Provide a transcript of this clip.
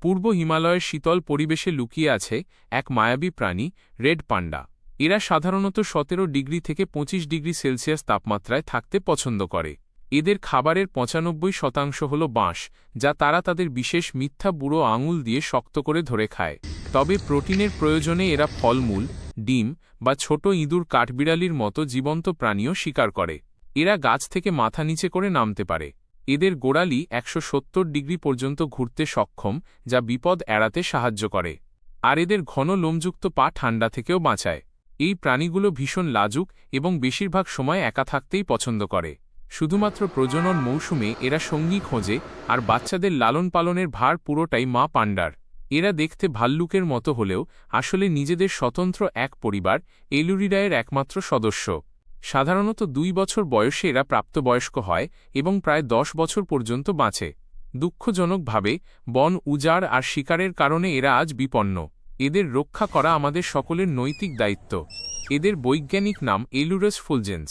পূর্ব হিমালয়ের শীতল পরিবেশে লুকিয়ে আছে এক মায়াবী প্রাণী, রেড পান্ডা। এরা সাধারণত ১৭ ডিগ্রি থেকে ২৫ ডিগ্রি সেলসিয়াস তাপমাত্রায় থাকতে পছন্দ করে। এদের খাবারের ৯৫% হল বাঁশ, যা তারা তাদের বিশেষ মিথ্যা বুড়ো আঙুল দিয়ে শক্ত করে ধরে খায়। তবে প্রোটিনের প্রয়োজনে এরা ফলমূল, ডিম বা ছোট ইঁদুর কাঠবিড়ালির মতো জীবন্ত প্রাণীও শিকার করে। এরা গাছ থেকে মাথা নিচে করে নামতে পারে। এদের গোড়ালি ১৭০ ডিগ্রি পর্যন্ত ঘুরতে সক্ষম, যা বিপদ এড়াতে সাহায্য করে। আর এদের ঘন লোমযুক্ত পা ঠান্ডা থেকেও বাঁচায়। এই প্রাণীগুলো ভীষণ লাজুক এবং বেশিরভাগ সময় একা থাকতেই পছন্দ করে। শুধুমাত্র প্রজনন মৌসুমে এরা সঙ্গী খোঁজে, আর বাচ্চাদের লালন পালনের ভার পুরোটাই মা পান্ডার। এরা দেখতে ভাল্লুকের মতো হলেও আসলে নিজেদের স্বতন্ত্র এক পরিবার, এলুরিডায়ের একমাত্র সদস্য। সাধারণত ২ বছর বয়সে এরা প্রাপ্তবয়স্ক হয় এবং প্রায় ১০ বছর পর্যন্ত বাঁচে। দুঃখজনকভাবে বন উজাড় আর শিকারের কারণে এরা আজ বিপন্ন। এদের রক্ষা করা আমাদের সকলের নৈতিক দায়িত্ব। এদের বৈজ্ঞানিক নাম এলুরাস ফুলজেন্স।